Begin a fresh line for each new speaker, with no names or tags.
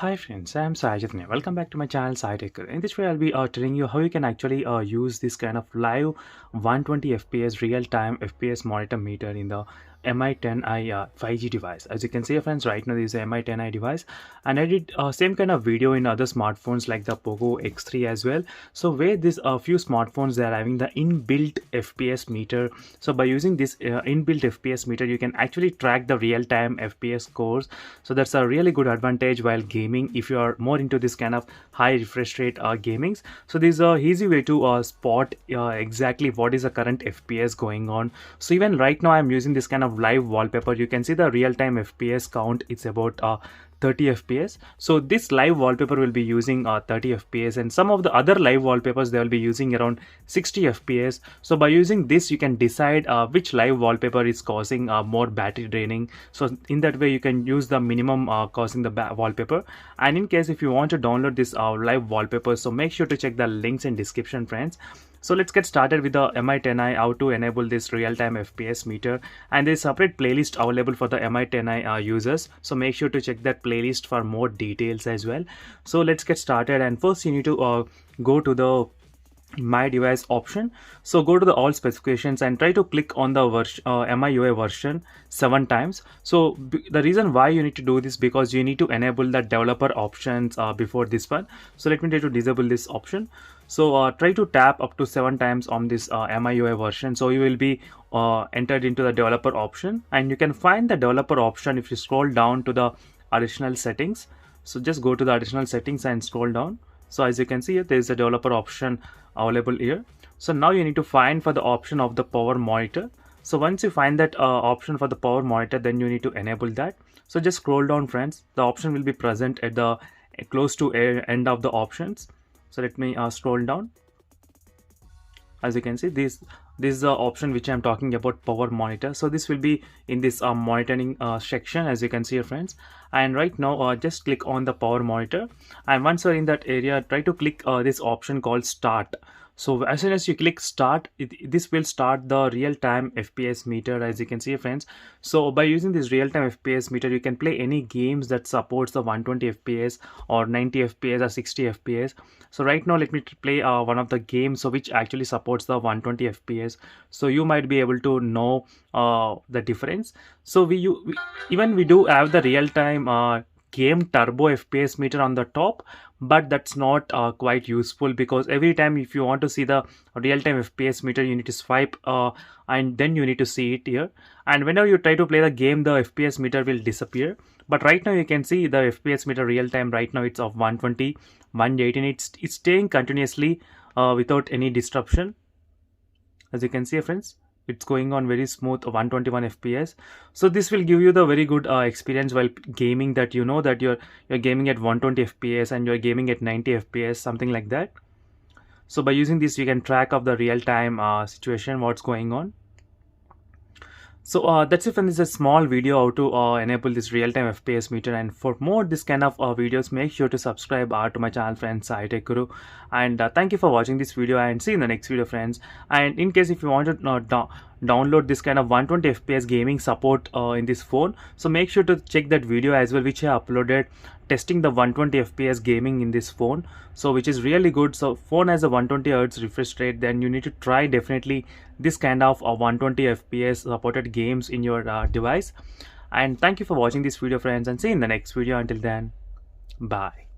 Hi friends, I'm Sajid. Welcome back to my channel SciTech. In this video, I'll be telling you how you can actually use this kind of live 120 FPS real-time FPS monitor meter in the Mi10i 5G device. As you can see, friends, right now this is a Mi10i device, and I did same kind of video in other smartphones like the Poco X3 as well. So where this few smartphones they are having the inbuilt FPS meter. So by using this inbuilt FPS meter, you can actually track the real-time FPS scores. So that's a really good advantage while gaming if you are more into this kind of high refresh rate gamings. So this is a easy way to spot exactly what is the current FPS going on. So even right now I'm using this kind of live wallpaper. You can see the real-time FPS count. It's about 30 FPS. So this live wallpaper will be using 30 FPS, and some of the other live wallpapers they will be using around 60 FPS. So by using this you can decide which live wallpaper is causing more battery draining. So in that way you can use the minimum causing the wallpaper. And in case if you want to download this live wallpaper, so make sure to check the links in description, friends. So let's get started with the Mi10i, how to enable this real-time FPS meter, and there is separate playlist available for the Mi10i users. So make sure to check that playlist for more details as well. So let's get started, and first you need to go to the my device option. So go to the all specifications and try to click on the MIUI version 7 times. So the reason why you need to do this, because you need to enable the developer options before this one. So let me try to disable this option. So try to tap up to 7 times on this MIUI version. So you will be entered into the developer option, and you can find the developer option if you scroll down to the additional settings. So just go to the additional settings and scroll down. So as you can see, there is a developer option available here. So now you need to find for the option of the power monitor. So once you find that option for the power monitor, then you need to enable that. So just scroll down, friends. The option will be present at the close to end of the options. So let me scroll down. As you can see, this is the option which I'm talking about, power monitor. So this will be in this monitoring section, as you can see here, friends. And right now just click on the power monitor, and once you're in that area, try to click this option called start. So as soon as you click start, this will start the real-time FPS meter, as you can see, friends. So by using this real-time FPS meter, you can play any games that supports the 120 FPS or 90 FPS or 60 FPS. So right now let me play one of the games which actually supports the 120 FPS. So you might be able to know the difference. So we do have the real-time game turbo FPS meter on the top, but that's not quite useful, because every time if you want to see the real-time FPS meter, you need to swipe and then you need to see it here, and whenever you try to play the game, the FPS meter will disappear. But right now you can see the FPS meter real time. Right now it's of 120, 118. It's staying continuously without any disruption. As you can see, friends, it's going on very smooth 121 FPS. So this will give you the very good experience while gaming, that you know that you're gaming at 120 FPS and you're gaming at 90 FPS, something like that. So by using this you can track of the real-time situation, what's going on. So that's it, and this is a small video how to enable this real-time FPS meter. And for more this kind of videos, make sure to subscribe to my channel, friends, SciTech Guru. And thank you for watching this video, and see you in the next video, friends. And in case if you want to download this kind of 120 FPS gaming support in this phone, so make sure to check that video as well, which I uploaded testing the 120 FPS gaming in this phone, so which is really good. So phone has a 120 Hz refresh rate, then you need to try definitely this kind of 120 FPS supported games in your device. And thank you for watching this video, friends, and see you in the next video. Until then, bye.